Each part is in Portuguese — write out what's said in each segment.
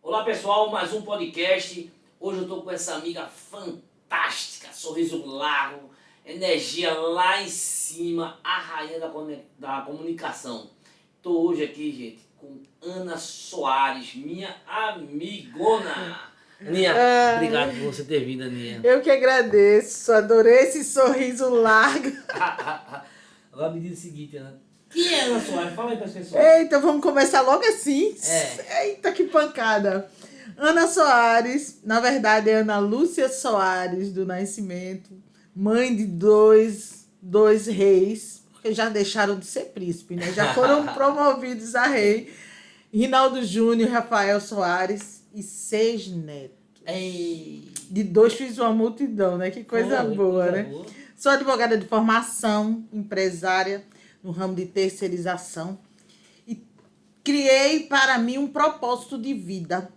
Olá pessoal, mais um podcast. Hoje eu tô com essa amiga fantástica, sorriso largo, energia lá em cima, a rainha da comunicação. Tô hoje aqui, gente, com Ana Soares, minha amigona. Aninha, obrigado por você ter vindo, Aninha. Eu que agradeço, adorei esse sorriso largo. Agora me diz o seguinte, Ana. Quem é Ana Soares? Fala aí para as pessoas. Eita, vamos começar logo assim? É. Eita, que pancada. Ana Soares, na verdade é Ana Lúcia Soares do Nascimento, mãe de dois reis, porque já deixaram de ser príncipe, né? Já foram promovidos a rei. Rinaldo Júnior, Rafael Soares e 6 netos. Ei. De 2 fiz uma multidão, né? Que coisa boa, né? Boa. Sou advogada de formação, empresária no ramo de terceirização e criei para mim um propósito de vida.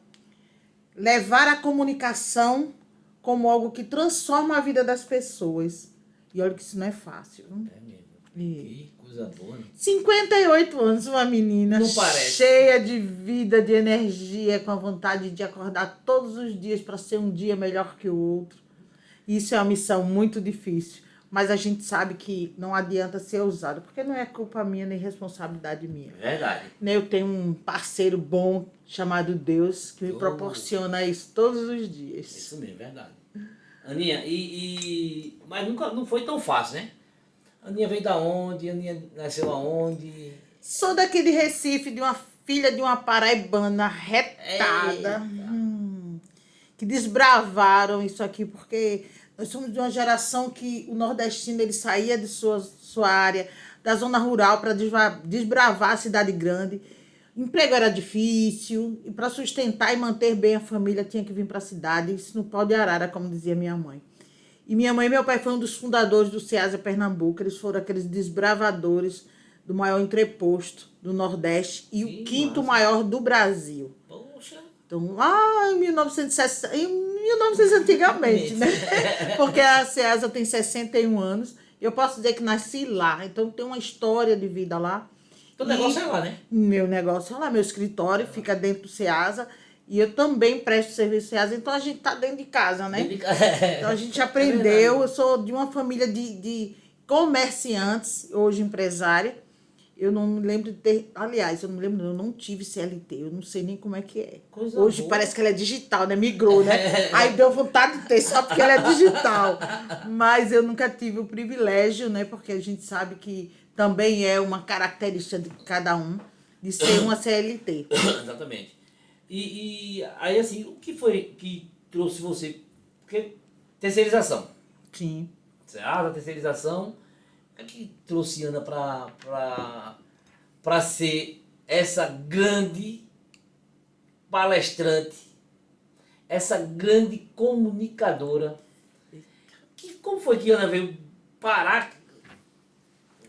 Levar a comunicação como algo que transforma a vida das pessoas. E olha que isso não é fácil. É mesmo. Que coisa boa, né? 58 anos, uma menina Não parece. cheia de vida, de energia, com a vontade de acordar todos os dias para ser um dia melhor que o outro. Isso é uma missão muito difícil, mas a gente sabe que não adianta ser ousado, porque não é culpa minha nem responsabilidade minha. Verdade. Eu tenho um parceiro bom chamado Deus que me proporciona isso todos os dias. Isso mesmo, verdade. Aninha, mas nunca não foi tão fácil, né? Aninha veio da onde? Aninha nasceu aonde? Sou daqui de Recife, de uma filha de uma paraibana retada, que desbravaram isso aqui, porque nós somos de uma geração que o nordestino ele saía de sua área, da zona rural, para desbravar a cidade grande. Emprego era difícil, e para sustentar e manter bem a família tinha que vir para a cidade, isso no pau de arara, como dizia minha mãe. E minha mãe e meu pai foram um dos fundadores do Ceasa Pernambuco, eles foram aqueles desbravadores do maior entreposto do Nordeste e o quinto maior do Brasil. Poxa. Então, lá em 1960, em 1900 antigamente, né? Porque a Ceasa tem 61 anos, e eu posso dizer que nasci lá, então tem uma história de vida lá. Teu negócio é lá, né? Meu negócio é lá, meu escritório fica dentro do Ceasa, e eu também presto serviço Ceasa, então a gente tá dentro de casa, né? Então a gente aprendeu, eu sou de uma família de comerciantes, hoje empresária. Eu não me lembro de ter, aliás, eu não me lembro, eu não tive CLT, eu não sei nem como é que é. Coisa hoje boa. parece que ela é digital, né? Migrou, né? Aí deu vontade de ter só porque ela é digital. Mas eu nunca tive o privilégio, né? Porque a gente sabe que também é uma característica de cada um de ser uma CLT. Exatamente. E aí, assim, o que foi que trouxe você? Porque terceirização. Sim. A terceirização é que trouxe Ana para ser essa grande palestrante, essa grande comunicadora. Como foi que Ana veio parar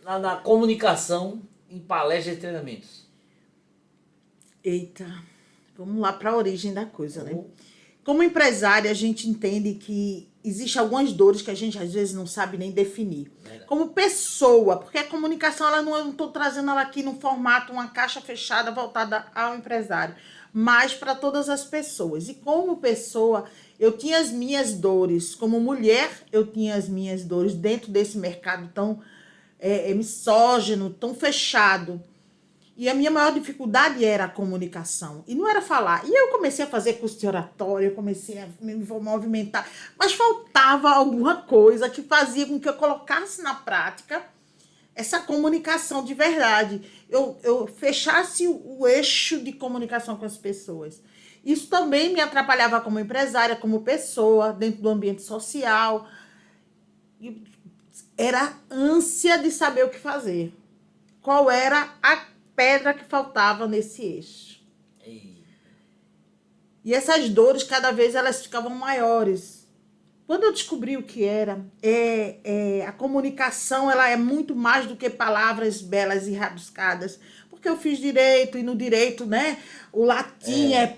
na comunicação em palestras e treinamentos? Eita, vamos lá para a origem da coisa, né? Como empresária, a gente entende que existem algumas dores que a gente às vezes não sabe nem definir. Como pessoa, porque a comunicação, eu não estou trazendo ela aqui num formato, uma caixa fechada voltada ao empresário, mas para todas as pessoas. E como pessoa, eu tinha as minhas dores. Como mulher, eu tinha as minhas dores dentro desse mercado tão misógino, tão fechado. E a minha maior dificuldade era a comunicação. E não era falar. E eu comecei a fazer curso de oratória, eu comecei a me movimentar. Mas faltava alguma coisa que fazia com que eu colocasse na prática essa comunicação de verdade. Eu fechasse o eixo de comunicação com as pessoas. Isso também me atrapalhava como empresária, como pessoa, dentro do ambiente social. E era ânsia de saber o que fazer. Qual era a pedra que faltava nesse eixo. E essas dores, cada vez elas ficavam maiores. Quando eu descobri o que era, a comunicação ela é muito mais do que palavras belas e rabiscadas. Porque eu fiz direito, e no direito, né, o latim é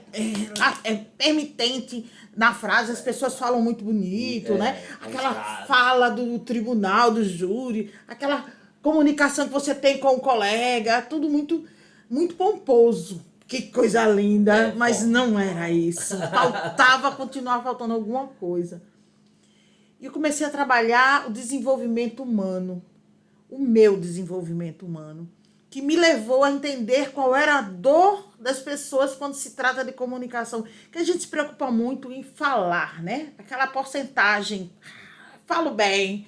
permitente na frase, as pessoas falam muito bonito, né? Aquela fala do tribunal, do júri, aquela comunicação que você tem com o colega, tudo muito, muito pomposo. que coisa linda, mas bom. não era isso. Continuava faltando alguma coisa. E eu comecei a trabalhar o desenvolvimento humano, o meu desenvolvimento humano, que me levou a entender qual era a dor das pessoas quando se trata de comunicação. Que a gente se preocupa muito em falar, né? Aquela porcentagem, falo bem,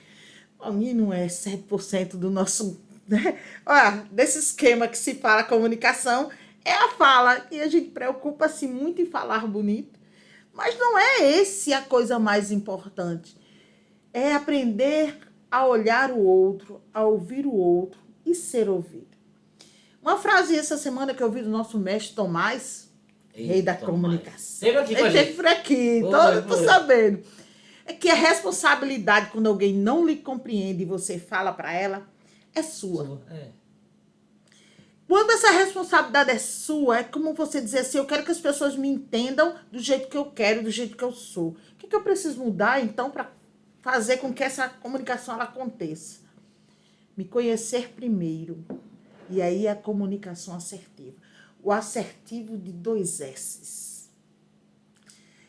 e não é 7% do nosso... Né? Olha, desse esquema que se fala comunicação, é a fala. E a gente preocupa-se muito em falar bonito, mas não é esse a coisa mais importante. É aprender a olhar o outro, a ouvir o outro e ser ouvido. Uma frase essa semana que eu ouvi do nosso mestre Tomás, rei da comunicação. Teve aqui com a Ele gente. teve por aqui, tô Foi. sabendo. É que a responsabilidade, quando alguém não lhe compreende e você fala para ela, é sua. Quando essa responsabilidade é sua, é como você dizer assim, eu quero que as pessoas me entendam do jeito que eu quero, do jeito que eu sou. O que eu preciso mudar, então, para fazer com que essa comunicação ela aconteça? Me conhecer primeiro. E aí a comunicação assertiva. O assertivo de 2 S's.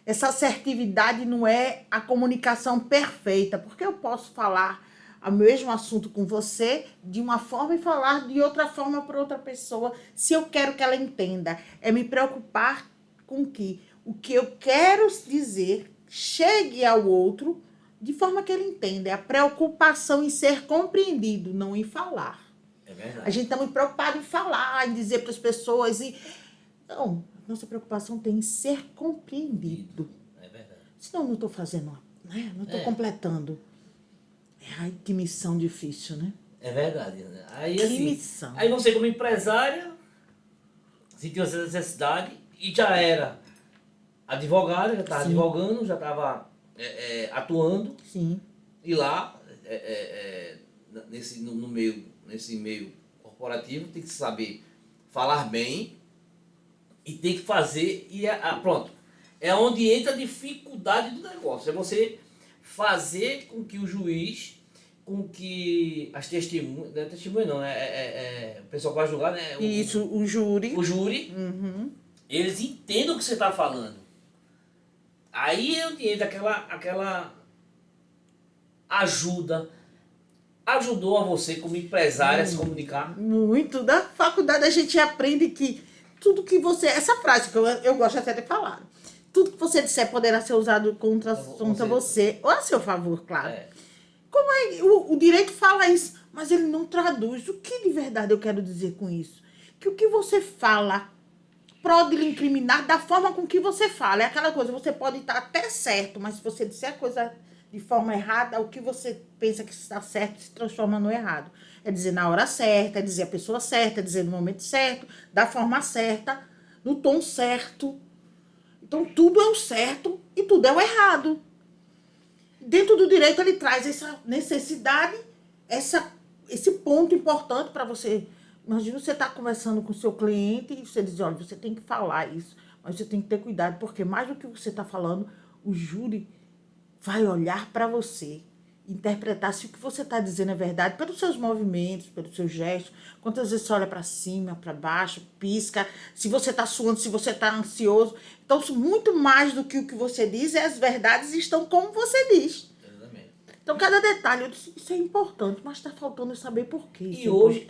Essa assertividade não é a comunicação perfeita, porque eu posso falar o mesmo assunto com você de uma forma e falar de outra forma para outra pessoa, se eu quero que ela entenda. É me preocupar com que o que eu quero dizer chegue ao outro de forma que ele entenda. É a preocupação em ser compreendido, não em falar. É verdade. A gente está muito preocupado em falar, em dizer para as pessoas. Não, nossa preocupação tem em ser compreendido. É verdade. Senão eu não estou fazendo, né? Não estou completando. Ai, que missão difícil, né? É verdade. Aí, que assim, missão. Aí você, como empresária, sentiu essa necessidade e já era advogada, já estava advogando, já estava atuando. Sim. E lá, nesse meio corporativo, tem que saber falar bem e tem que fazer. Pronto. É onde entra a dificuldade do negócio. É você fazer com que o juiz, com que as testemunhas. Não é testemunha, não, o pessoal que vai julgar, né? Isso, o júri. O júri, eles entendam o que você está falando. Aí é onde entra aquela ajuda. Ajudou a você, como empresária, a se comunicar? Muito. Da faculdade a gente aprende que tudo que você... Essa frase que eu gosto até de falar. Tudo que você disser poderá ser usado contra você. Ou a seu favor, claro. Como é? O direito fala isso, mas ele não traduz. O que de verdade eu quero dizer com isso? Que o que você fala pode lhe incriminar da forma com que você fala. É aquela coisa, você pode estar até certo, mas se você disser a coisa de forma errada, o que você pensa que está certo se transforma no errado. É dizer na hora certa, é dizer a pessoa certa, é dizer no momento certo, da forma certa, no tom certo. Então, tudo é o certo e tudo é o errado. Dentro do direito, ele traz essa necessidade, esse ponto importante para você. Imagina você estar conversando com o seu cliente e você diz, olha, você tem que falar isso, mas você tem que ter cuidado, porque mais do que você está falando, o júri vai olhar para você, interpretar se o que você está dizendo é verdade, pelos seus movimentos, pelos seus gestos, quantas vezes você olha para cima, para baixo, pisca, se você está suando, se você está ansioso. Então, muito mais do que o que você diz, as verdades estão como você diz. Exatamente. Então, cada detalhe, eu disse, isso é importante, mas está faltando eu saber por quê. E hoje,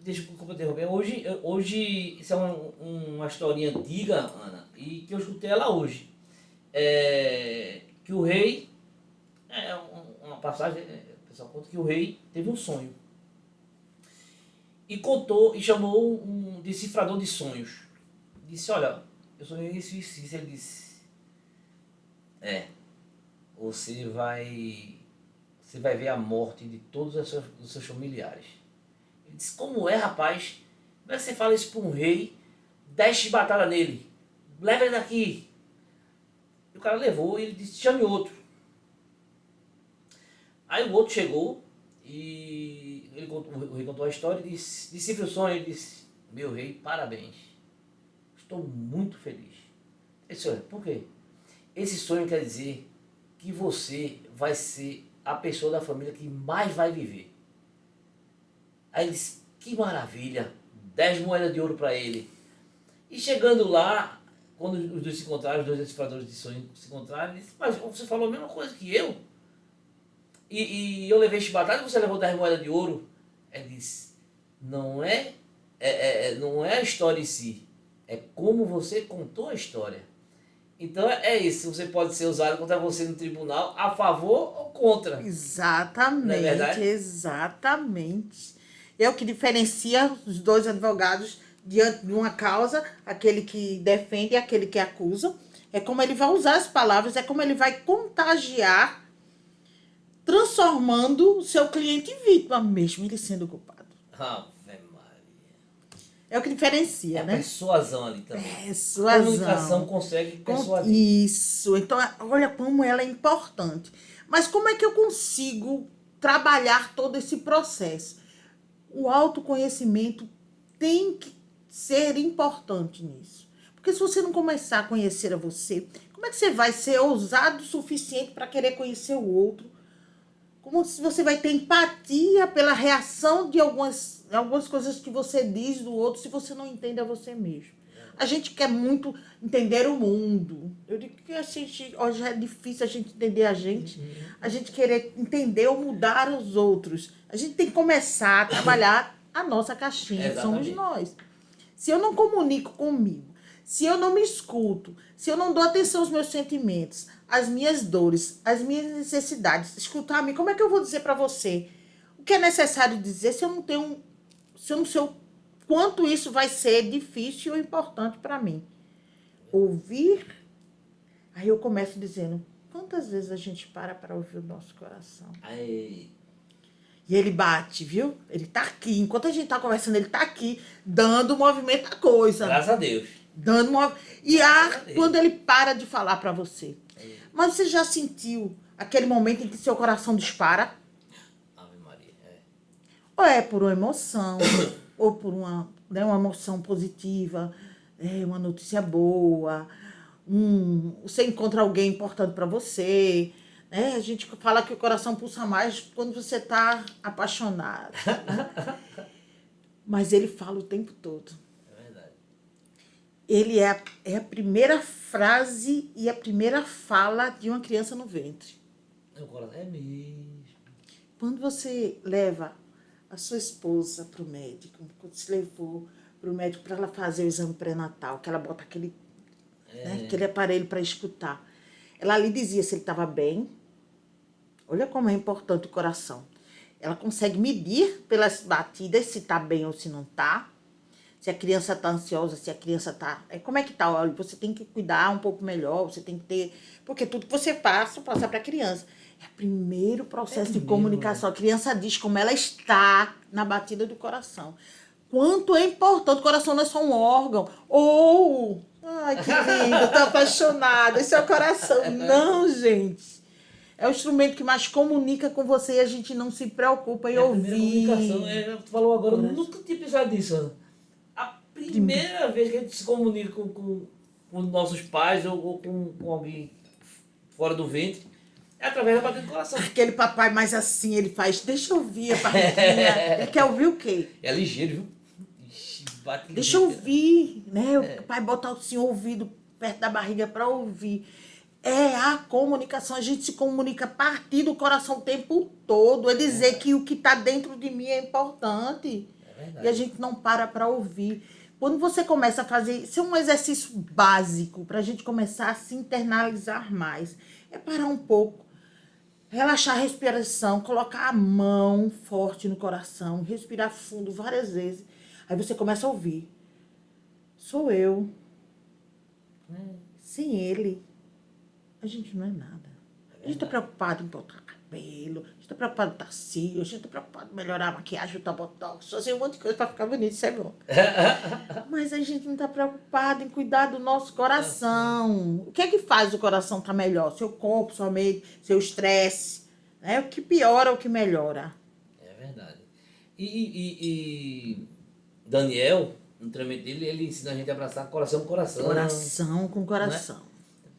deixa eu interromper, hoje isso é uma historinha antiga, Ana, e que eu escutei ela hoje. Que o rei, uma passagem, o pessoal conta que o rei teve um sonho. E contou, e chamou um decifrador de sonhos. Disse, olha, eu sonhei isso e isso. Ele disse, você vai ver a morte de todos os seus familiares. Ele disse, como é, rapaz? Como é que você fala isso para um rei? 10 chibatadas nele. Leva ele daqui. E o cara levou e ele disse, chame outro. Aí o outro chegou e o rei contou a história e disse o sonho. Ele disse, meu rei, parabéns. Estou muito feliz. Ele disse, olha, por quê? Esse sonho quer dizer que você vai ser a pessoa da família que mais vai viver. Aí ele disse, que maravilha. 10 moedas de ouro para ele. E chegando lá, quando os dois se encontraram, os dois decifradores de sonho se encontraram, ele disse, mas você falou a mesma coisa que eu. E eu levei chibatada e você levou 10 moedas de ouro. Ele disse, não é a história em si, é como você contou a história. Então é isso, você pode ser usado contra você no tribunal, a favor ou contra. Exatamente, Não é verdade? exatamente. É o que diferencia os dois advogados diante de uma causa, aquele que defende e aquele que acusa. É como ele vai usar as palavras, é como ele vai contagiar, transformando o seu cliente em vítima, mesmo ele sendo culpado. Ave Maria. É o que diferencia, É a né? persuasão ali também. Persuasão. A comunicação consegue persuadir. Isso. Então, olha como ela é importante. Mas como é que eu consigo trabalhar todo esse processo? O autoconhecimento tem que ser importante nisso. Porque se você não começar a conhecer a você, como é que você vai ser ousado o suficiente para querer conhecer o outro? Como se você vai ter empatia pela reação de algumas coisas que você diz do outro se você não entende a você mesmo. A gente quer muito entender o mundo. Eu digo que hoje é difícil a gente entender a gente. A gente querer entender ou mudar os outros. A gente tem que começar a trabalhar a nossa caixinha, que somos nós. Se eu não comunico comigo, se eu não me escuto, se eu não dou atenção aos meus sentimentos, às minhas dores, às minhas necessidades, escutar-me, como é que eu vou dizer para você o que é necessário dizer se eu não sei o quanto isso vai ser difícil ou importante para mim? Ouvir, aí eu começo dizendo, quantas vezes a gente para ouvir o nosso coração? Aí. E ele bate, viu? Ele tá aqui. Enquanto a gente tá conversando, ele tá aqui, dando movimento à coisa. Graças a Deus. Dando movimento. E quando ele para de falar para você. Mas você já sentiu aquele momento em que seu coração dispara? Ave Maria. Ou é por uma emoção, ou por uma emoção positiva, uma notícia boa, você encontra alguém importante para você. Né? A gente fala que o coração pulsa mais quando você está apaixonado. Né? Mas ele fala o tempo todo. É verdade. Ele é a primeira frase e a primeira fala de uma criança no ventre. Meu coração é mesmo. Quando você leva a sua esposa para o médico, quando você levou para o médico para ela fazer o exame pré-natal, que ela bota aquele aparelho para escutar, ela lhe dizia se ele estava bem. Olha como é importante o coração. Ela consegue medir pelas batidas se está bem ou se não está. Se a criança está ansiosa, se a criança está... Como é que está? Olha, você tem que cuidar um pouco melhor, você tem que ter... Porque tudo que você passa para a criança. É o primeiro processo de comunicação. A criança diz como ela está na batida do coração. Quanto é importante. O coração não é só um órgão. Ai, que lindo, estou apaixonada. Esse é o coração. Não, gente. É o instrumento que mais comunica com você e a gente não se preocupa em ouvir. Comunicação, tu falou agora, eu nunca tinha pensado nisso, Ana. A primeira vez que a gente se comunica com nossos pais ou com alguém fora do ventre é através da batida do coração. Aquele papai mais assim, ele faz, deixa eu ouvir a barriguinha. Ele quer ouvir o quê? É ligeiro, viu? Ixi, bate deixa eu ouvir, né? O pai botar o seu ouvido perto da barriga para ouvir. É a comunicação, a gente se comunica a partir do coração o tempo todo. É dizer que o que está dentro de mim é importante. É verdade. E a gente não para ouvir. Quando você começa a fazer... Isso é um exercício básico para a gente começar a se internalizar mais. É parar um pouco, relaxar a respiração, colocar a mão forte no coração, respirar fundo várias vezes. Aí você começa a ouvir. Sou eu. Sem ele. A gente não é nada. A gente está preocupado em botar cabelo, a gente está preocupado em estar cílio, a gente está preocupado em melhorar a maquiagem, botar botox, fazer um monte de coisa para ficar bonito, isso é bom. Mas a gente não está preocupado em cuidar do nosso coração. O que é que faz o coração estar melhor? Seu corpo, sua mente, seu estresse. Né? O que piora, o que melhora. É verdade. E Daniel, no treinamento dele, ele ensina a gente a abraçar coração com coração. Coração com coração. Né?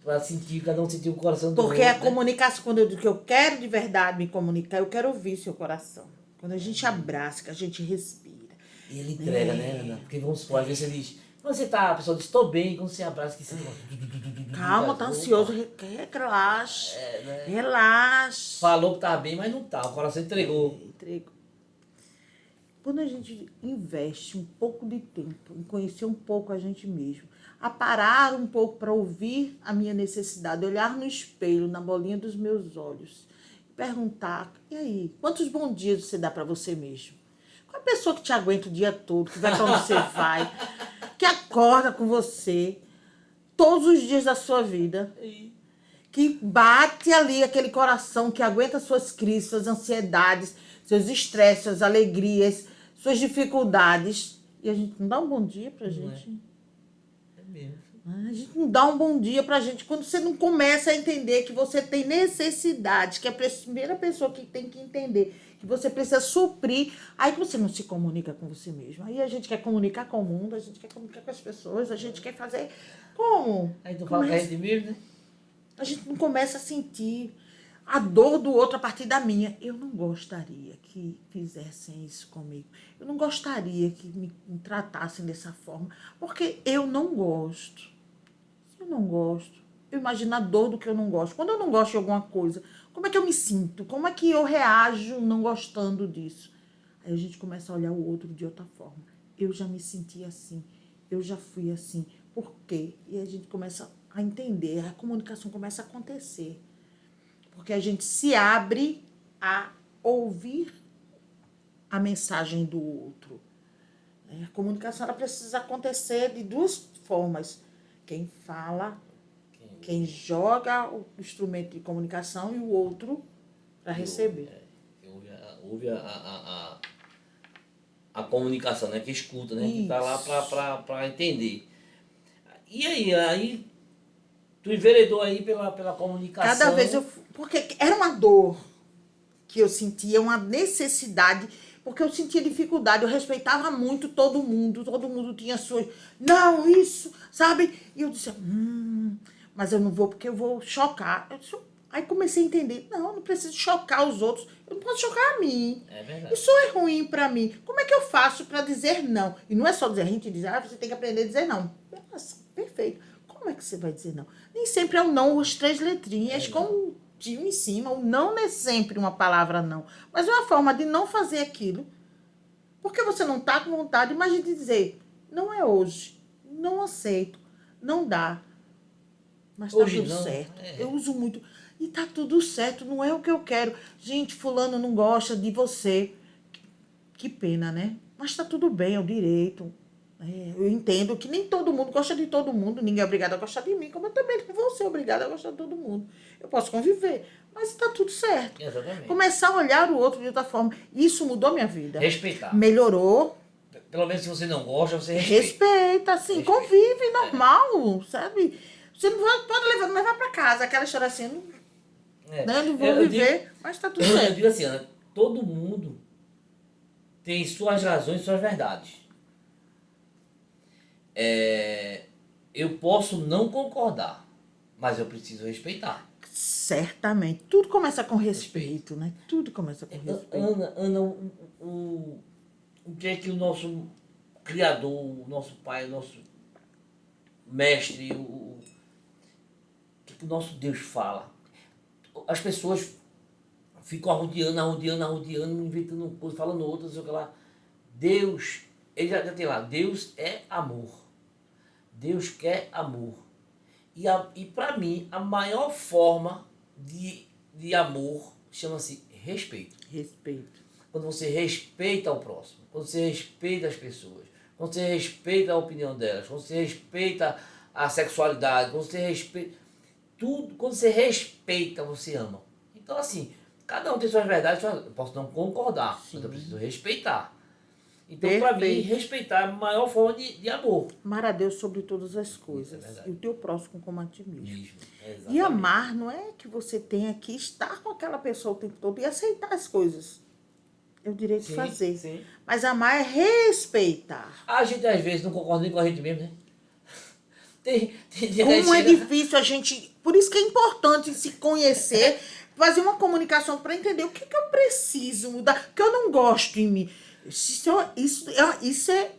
Para sentir, cada um sentir o coração do outro. Porque a comunicação, quando eu digo que eu quero de verdade me comunicar, eu quero ouvir seu coração. Quando a gente abraça, que a gente respira. E ele entrega, né, Ana? Porque vamos supor, às vezes você diz, Quando você tá, a pessoa diz, estou bem, quando você abraça, que você... Calma, tá ansioso, relaxa. Né? Relaxa. Falou que tá bem, mas não tá. O coração entregou. Entregou. Quando a gente investe um pouco de tempo em conhecer um pouco a gente mesmo, a parar um pouco para ouvir a minha necessidade, olhar no espelho, na bolinha dos meus olhos, e perguntar, e aí, quantos bons dias você dá para você mesmo? Qual é a pessoa que te aguenta o dia todo, que vai para onde você vai, que acorda com você todos os dias da sua vida, que bate ali aquele coração que aguenta suas crises, suas ansiedades, seus estresses, suas alegrias, suas dificuldades. E a gente não dá um bom dia pra gente. É mesmo. A gente não dá um bom dia pra gente quando você não começa a entender que você tem necessidade, que é a primeira pessoa que tem que entender que você precisa suprir, aí que você não se comunica com você mesmo. Aí a gente quer comunicar com o mundo, a gente quer comunicar com as pessoas, a gente quer fazer como? Aí tu fala com a gente mesmo, né? A gente não começa a sentir a dor do outro a partir da minha. Eu não gostaria que fizessem isso comigo. Eu não gostaria que me tratassem dessa forma, porque eu não gosto. Se eu não gosto, eu imagino a dor do que eu não gosto. Quando eu não gosto de alguma coisa, como é que eu me sinto? Como é que eu reajo não gostando disso? Aí a gente começa a olhar o outro de outra forma. Eu já me senti assim. Eu já fui assim. Por quê? E a gente começa a entender, a comunicação começa a acontecer. Porque a gente se abre a ouvir a mensagem do outro. A comunicação ela precisa acontecer de duas formas. Quem fala, quem joga o instrumento de comunicação e o outro para receber. Ouve a comunicação, né? Que escuta, né? Que tá lá para entender. E aí tu enveredou aí pela comunicação. Cada vez porque era uma dor que eu sentia, uma necessidade, porque eu sentia dificuldade, eu respeitava muito todo mundo tinha suas... Não, isso, sabe? E eu disse, mas eu não vou porque eu vou chocar. Aí comecei a entender, não preciso chocar os outros, eu não posso chocar a mim. É verdade. Isso é ruim pra mim. Como é que eu faço pra dizer não? E não é só dizer, a gente diz, você tem que aprender a dizer não. Nossa, perfeito. Como é que você vai dizer não? Nem sempre é o não, as 3 letrinhas, com o tio em cima. O não é sempre uma palavra não. Mas é uma forma de não fazer aquilo. Porque você não está com vontade, mas de dizer, não é hoje, não aceito, não dá. Mas tá tudo certo. Eu uso muito. E tá tudo certo, não é o que eu quero. Gente, fulano não gosta de você. Que pena, né? Mas tá tudo bem, é o direito. Eu entendo que nem todo mundo gosta de todo mundo, ninguém é obrigado a gostar de mim, como eu também não vou ser obrigada a gostar de todo mundo. Eu posso conviver, mas está tudo certo. Exatamente. Começar a olhar o outro de outra forma. Isso mudou minha vida. Respeitar. Melhorou. Pelo menos se você não gosta, você respeita. Respeita, assim, convive normal, sabe? Você não pode levar para casa, aquela história assim, não, não vou viver, mas está tudo certo. Eu digo assim, Ana, todo mundo tem suas razões e suas verdades. Eu posso não concordar, mas eu preciso respeitar. Certamente. Tudo começa com respeito, né? Tudo começa com respeito. Ana, o que é que o nosso Criador, o nosso Pai, o nosso Mestre, o que o nosso Deus fala? As pessoas ficam arrodeando, inventando coisas, falando outras, sei lá. Deus, ele já tem lá, Deus é amor. Deus quer amor. E para mim, a maior forma de amor chama-se respeito. Respeito. Quando você respeita o próximo, quando você respeita as pessoas, quando você respeita a opinião delas, quando você respeita a sexualidade, quando você respeita tudo, quando você respeita, você ama. Então assim, cada um tem suas verdades, eu posso não concordar, mas eu preciso respeitar. Então, para mim, respeitar é a maior forma de amor. Amar a Deus sobre todas as coisas. E o teu próximo como a ti mesmo. Exatamente. E amar não é que você tenha que estar com aquela pessoa o tempo todo e aceitar as coisas. É o direito de fazer. Sim. Mas amar é respeitar. A gente, às vezes, não concorda nem com a gente mesmo, né? Como é difícil a gente... Por isso que é importante se conhecer, fazer uma comunicação para entender o que eu preciso mudar, o que eu não gosto em mim. Isso é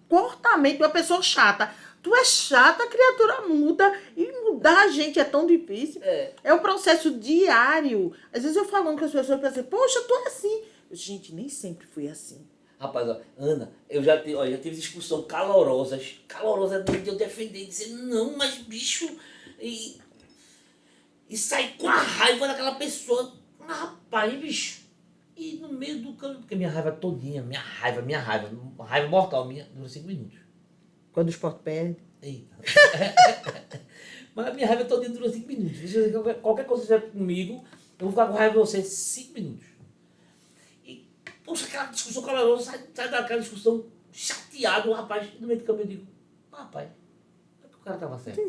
comportamento de uma pessoa chata. Tu é chata, a criatura muda. E mudar a gente é tão difícil. É um processo diário. Às vezes eu falando com as pessoas, pensam, poxa, tu é assim. Gente, nem sempre fui assim. Rapaz, ó, Ana, eu já tive discussão calorosas de eu defender, dizer, não, mas bicho, e sair com a raiva daquela pessoa. Mas, rapaz, bicho, e no meio do caminho, porque minha raiva todinha, raiva mortal minha, dura 5 minutos. Quando o esporte perde. Eita. Mas a minha raiva todinha dura 5 minutos. Se qualquer coisa que fizer comigo, eu vou ficar com raiva de você 5 minutos. E, poxa, aquela discussão calorosa, sai daquela discussão chateado, o rapaz, no meio do caminho eu digo, rapaz, é que o cara tava certo.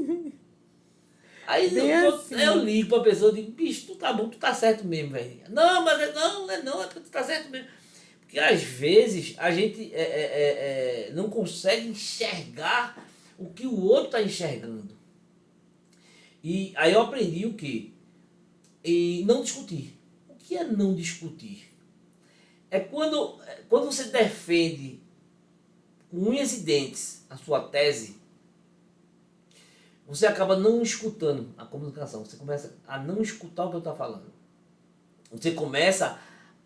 Aí eu ligo pra pessoa e digo, bicho, tu tá bom, tu tá certo mesmo, velho. Não, mas não, é que tu tá certo mesmo. Porque às vezes a gente não consegue enxergar o que o outro tá enxergando. E aí eu aprendi o quê? E não discutir. O que é não discutir? É quando você defende com unhas e dentes a sua tese, você acaba não escutando a comunicação. Você começa a não escutar o que eu estou falando. Você começa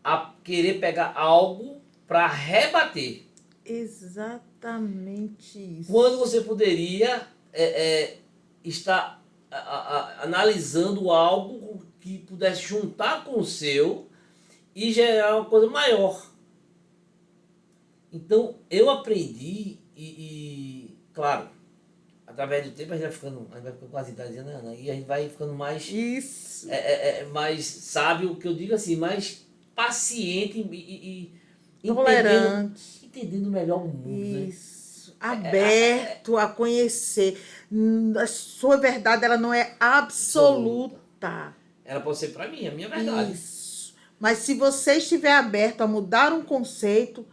a querer pegar algo para rebater. Exatamente isso. Quando você poderia estar analisando algo que pudesse juntar com o seu e gerar uma coisa maior. Então, eu aprendi claro, através do tempo a gente vai ficando com as idades, né? E a gente vai ficando mais... Isso. Mais sábio, que eu digo assim, mais paciente e tolerante. Entendendo melhor o mundo, isso. Né? Aberto a conhecer. A sua verdade, ela não é absoluta. Ela pode ser para mim, a minha verdade. Isso. Mas se você estiver aberto a mudar um conceito,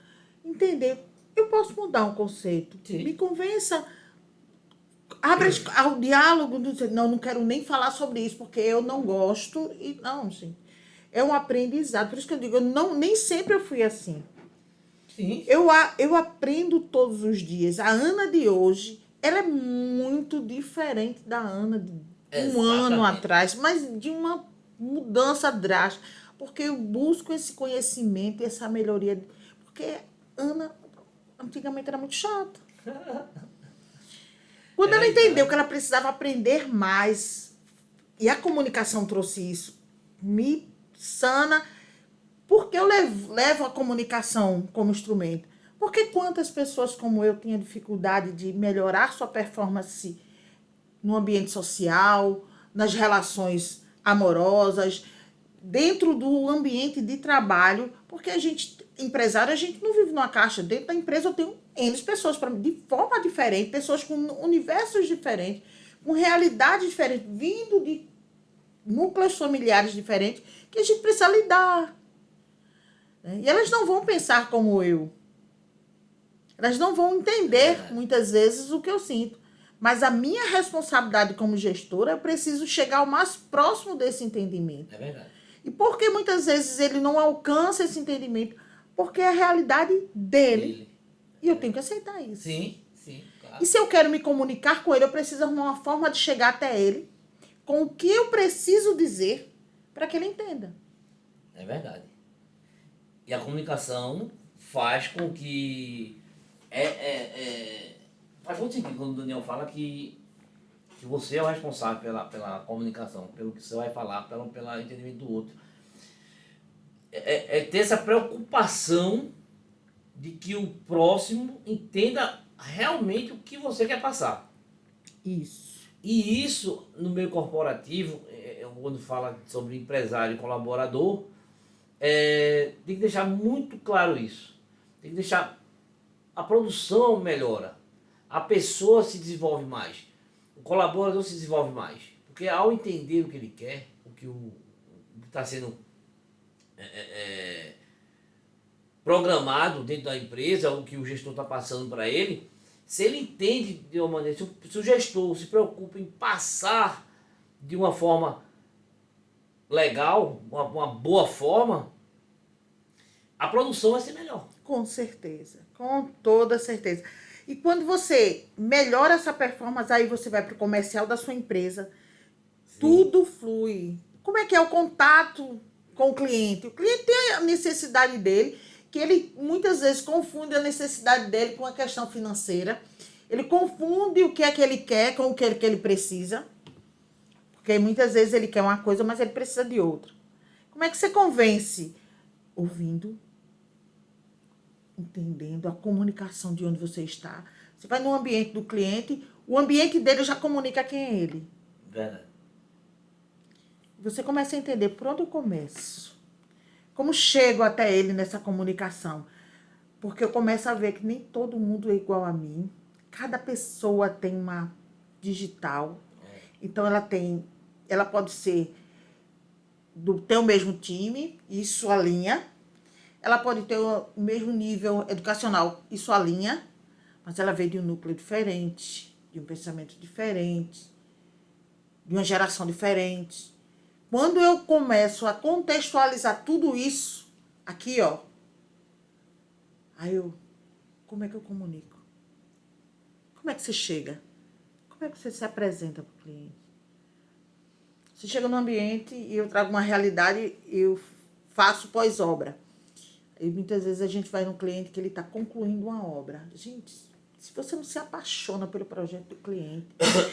entender, eu posso mudar um conceito. Sim. Me convença. Abre ao diálogo, não quero nem falar sobre isso, porque eu não gosto. E não, gente. É um aprendizado. Por isso que eu digo, nem sempre eu fui assim. Sim. Eu aprendo todos os dias. A Ana de hoje, ela é muito diferente da Ana de um ano atrás, mas de uma mudança drástica. Porque eu busco esse conhecimento e essa melhoria. Porque Ana, antigamente, era muito chata. Quando ela entendeu que ela precisava aprender mais, e a comunicação trouxe isso, me sana, porque eu levo a comunicação como instrumento. Porque quantas pessoas como eu tinham dificuldade de melhorar sua performance no ambiente social, nas relações amorosas, dentro do ambiente de trabalho, porque a gente, empresário, a gente não vive numa caixa. Dentro da empresa eu tenho N pessoas de forma diferente, pessoas com universos diferentes, com realidades diferentes, vindo de núcleos familiares diferentes, que a gente precisa lidar. E elas não vão pensar como eu. Elas não vão entender, muitas vezes, o que eu sinto. Mas a minha responsabilidade como gestora, eu preciso chegar ao mais próximo desse entendimento. É verdade. E por que muitas vezes ele não alcança esse entendimento? Porque é a realidade dele. E eu tenho que aceitar isso. Sim, claro. E se eu quero me comunicar com ele, eu preciso arrumar uma forma de chegar até ele com o que eu preciso dizer para que ele entenda. É verdade. E a comunicação faz com que... Faz muito sentido quando o Daniel fala que você é o responsável pela comunicação, pelo que você vai falar, pelo entendimento do outro. Ter essa preocupação de que o próximo entenda realmente o que você quer passar. Isso. E isso, no meio corporativo, quando fala sobre empresário e colaborador, tem que deixar muito claro isso. Tem que deixar... A produção melhora, a pessoa se desenvolve mais, o colaborador se desenvolve mais. Porque ao entender o que ele quer, o que está sendo programado dentro da empresa, o que o gestor está passando para ele, se ele entende de uma maneira, se o gestor se preocupa em passar de uma forma legal, uma boa forma, a produção vai ser melhor. Com certeza, com toda certeza. E quando você melhora essa performance, aí você vai para o comercial da sua empresa, tudo flui. Como é que é o contato com o cliente? O cliente tem a necessidade dele, que ele muitas vezes confunde a necessidade dele com a questão financeira. Ele confunde o que é que ele quer com o que ele precisa. Porque muitas vezes ele quer uma coisa, mas ele precisa de outra. Como é que você convence? Ouvindo, entendendo a comunicação de onde você está. Você vai no ambiente do cliente, o ambiente dele já comunica quem é ele. Verdade. Você começa a entender por onde eu começo. Como chego até ele nessa comunicação. Porque eu começo a ver que nem todo mundo é igual a mim. Cada pessoa tem uma digital. Então ela pode ser do teu mesmo time, isso alinha. Ela pode ter o mesmo nível educacional, isso alinha, mas ela veio de um núcleo diferente, de um pensamento diferente, de uma geração diferente. Quando eu começo a contextualizar tudo isso, aqui, ó, como é que eu comunico? Como é que você chega? Como é que você se apresenta para o cliente? Você chega no ambiente e eu trago uma realidade, eu faço pós-obra. E muitas vezes a gente vai num cliente que ele está concluindo uma obra. Gente, se você não se apaixona pelo projeto do cliente,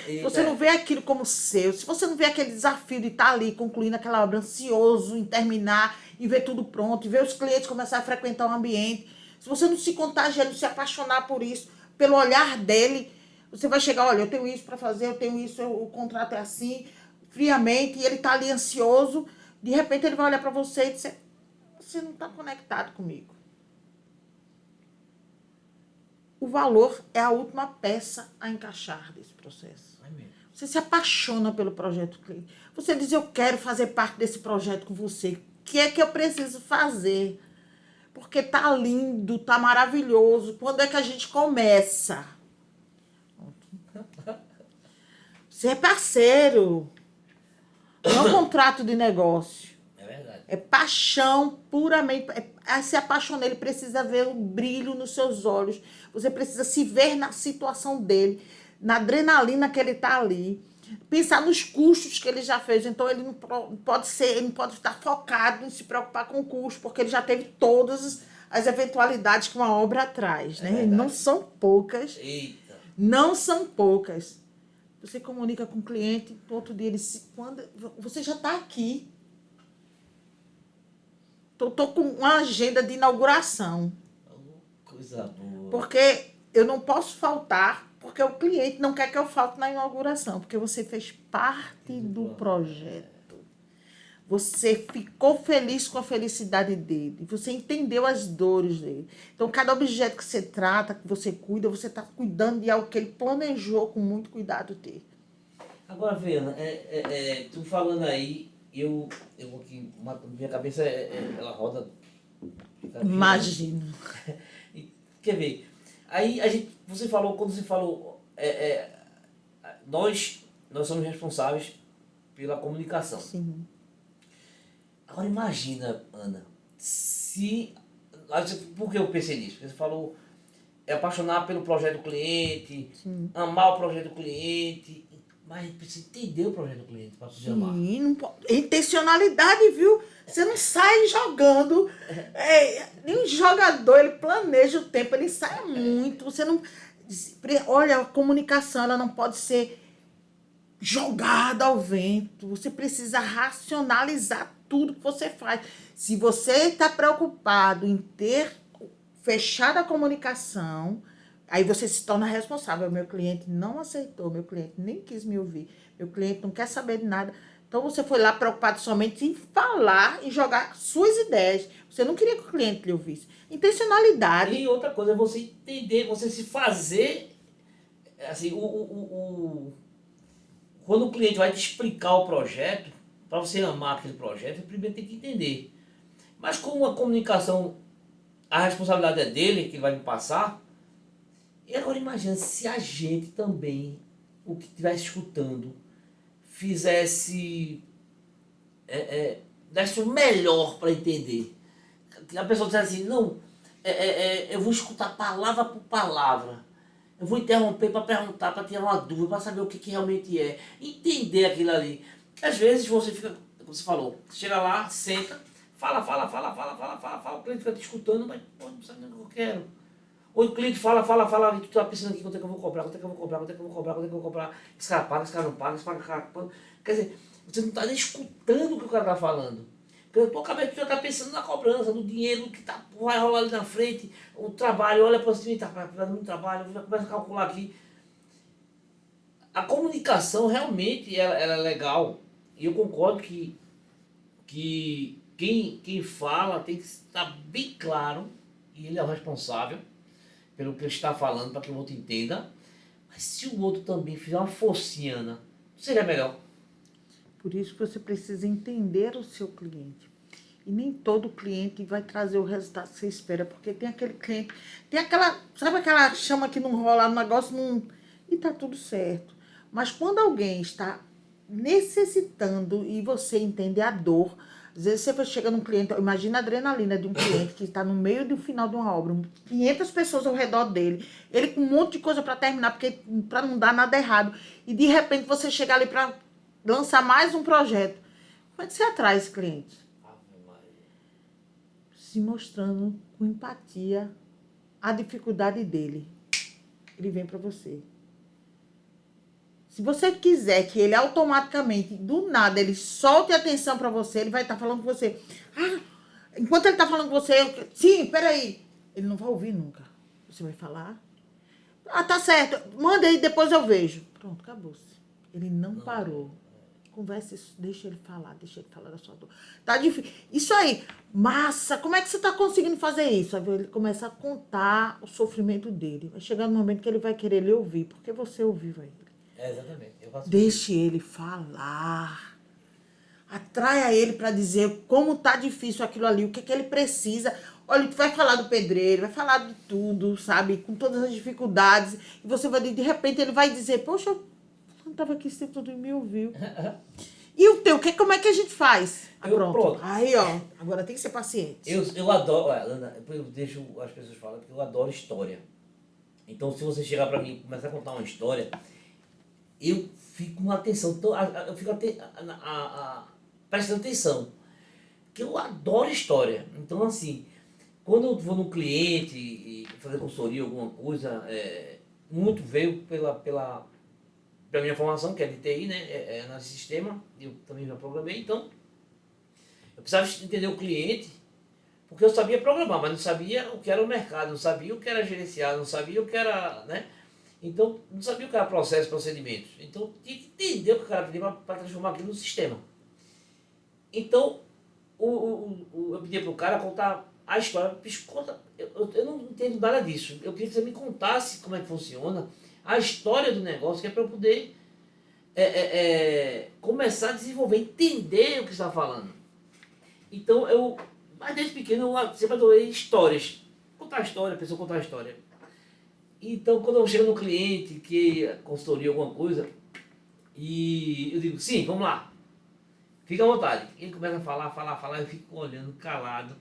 se você não vê aquilo como seu, se você não vê aquele desafio de estar ali concluindo aquela obra, ansioso em terminar, e ver tudo pronto, e ver os clientes começar a frequentar o ambiente, se você não se contagiar, não se apaixonar por isso, pelo olhar dele, você vai chegar, olha, eu tenho isso para fazer, eu tenho isso, o contrato é assim, friamente, e ele está ali ansioso, de repente ele vai olhar para você e dizer, você não está conectado comigo. O valor é a última peça a encaixar desse processo. Você se apaixona pelo projeto cliente. Você diz, eu quero fazer parte desse projeto com você. O que é que eu preciso fazer? Porque tá lindo, tá maravilhoso. Quando é que a gente começa? Você é parceiro. Não é um contrato de negócio. É paixão puramente. Se apaixonar, ele precisa ver o brilho nos seus olhos. Você precisa se ver na situação dele, na adrenalina que ele está ali. Pensar nos custos que ele já fez. Então, ele não pode estar focado em se preocupar com o custo, porque ele já teve todas as eventualidades que uma obra traz. Né? Não são poucas. Eita. Não são poucas. Você comunica com o cliente, no outro dia você já está aqui. Estou com uma agenda de inauguração. Coisa boa. Porque eu não posso faltar, porque o cliente não quer que eu falte na inauguração, porque você fez parte do projeto. Você ficou feliz com a felicidade dele. Você entendeu as dores dele. Então, cada objeto que você trata, que você cuida, você está cuidando de algo que ele planejou com muito cuidado ter. Agora, Viana, tu falando aí, eu aqui, minha cabeça, ela roda. Imagino. Quer ver? Aí, quando você falou, nós somos responsáveis pela comunicação. Sim. Agora imagina, Ana, por que eu pensei nisso? Porque você falou, apaixonar pelo projeto do cliente, Sim. amar o projeto do cliente, mas precisa entender o projeto do cliente para poder amar. Sim, intencionalidade, viu? Você não sai jogando. Nem um jogador, ele planeja o tempo, ele sai muito. Você não. Olha, a comunicação, ela não pode ser jogada ao vento. Você precisa racionalizar tudo que você faz. Se você está preocupado em ter fechado a comunicação, aí você se torna responsável. Meu cliente não aceitou, meu cliente nem quis me ouvir, meu cliente não quer saber de nada. Então você foi lá preocupado somente em falar e jogar suas ideias. Você não queria que o cliente lhe ouvisse. Intencionalidade. E outra coisa é você entender, você se fazer. Assim, quando o cliente vai te explicar o projeto, para você amar aquele projeto, você primeiro tem que entender. Mas como a comunicação, a responsabilidade é dele, que ele vai me passar. E agora imagina se a gente também, o que estivesse escutando, fizesse, desse o melhor para entender. A pessoa dissesse assim, não, eu vou escutar palavra por palavra. Eu vou interromper para perguntar, para tirar uma dúvida, para saber o que realmente é. Entender aquilo ali. Às vezes você fica, como você falou, chega lá, senta, fala, o cliente fica te escutando, mas pô, não sabe nem o que eu quero. Ou o cliente fala, e tu tá pensando aqui quanto é que eu vou cobrar, quanto é que eu vou cobrar. Esse cara paga, esse cara não paga, esse cara paga. Quer dizer, você não está nem escutando o que o cara está falando. Porque a tua cabeça já está pensando na cobrança, no dinheiro que vai rolar ali na frente, o trabalho, olha para cima e está fazendo muito trabalho, já começa a calcular aqui. A comunicação realmente ela é legal. E eu concordo que quem fala tem que estar bem claro, e ele é o responsável pelo que ele está falando, para que o outro entenda. Mas se o outro também fizer uma forciana, seria melhor. Por isso que você precisa entender o seu cliente. E nem todo cliente vai trazer o resultado que você espera, porque tem aquele cliente, tem aquela, sabe aquela chama que não rola, o negócio não... E tá tudo certo. Mas quando alguém está necessitando e você entende a dor, às vezes você chega num cliente, imagina a adrenalina de um cliente que está no meio do final de uma obra, 500 pessoas ao redor dele, ele com um monte de coisa para terminar, para não dar nada errado, e de repente você chega ali para lançar mais um projeto. Como é que você atrai esse cliente? Se mostrando com empatia a dificuldade dele. Ele vem para você. Se você quiser que ele automaticamente, do nada, ele solte a atenção para você, ele vai estar falando com você. Ah, enquanto ele está falando com você, sim, peraí. Ele não vai ouvir nunca. Você vai falar. Ah, tá certo. Manda aí, depois eu vejo. Pronto, acabou-se. Ele não parou. Conversa isso, deixa ele falar da sua dor. Tá difícil. Isso aí, massa, como é que você tá conseguindo fazer isso? Aí ele começa a contar o sofrimento dele. Vai chegar no momento que ele vai querer lhe ouvir, porque você ouviu ele. Exatamente. Deixe ele falar. Atraia ele para dizer como tá difícil aquilo ali, o que que ele precisa. Olha, tu vai falar do pedreiro, vai falar de tudo, sabe? Com todas as dificuldades. E você vai, de repente, ele vai dizer, poxa, eu não tava aqui, você tudo e me ouviu. E o teu, como é que a gente faz? Pronto. Aí, ó, agora tem que ser paciente. Eu adoro, Ana, eu deixo as pessoas falarem, porque eu adoro história. Então, se você chegar para mim e começar a contar uma história, eu fico com atenção, eu fico prestando atenção. Porque eu adoro história. Então, assim, quando eu vou no cliente e fazer consultoria, alguma coisa, muito veio pela minha formação, que é de TI, né? É no sistema, eu também já programei, então eu precisava entender o cliente, porque eu sabia programar, mas não sabia o que era o mercado, não sabia o que era gerenciar, não sabia o que era, né? Então, não sabia o que era processo, procedimentos. Então, tinha que entender o que o cara pedia para transformar aquilo no sistema. Então, eu pedi para o cara contar a história. Eu não entendo nada disso. Eu queria que você me contasse como é que funciona a história do negócio, que é para eu poder começar a desenvolver, entender o que você está falando. Então, mas desde pequeno, eu sempre adorei histórias. Contar a história, a pessoa contar a história. Então, quando eu chego no cliente, que consultoria alguma coisa, e eu digo, sim, vamos lá, fica à vontade. Ele começa a falar, eu fico olhando calado,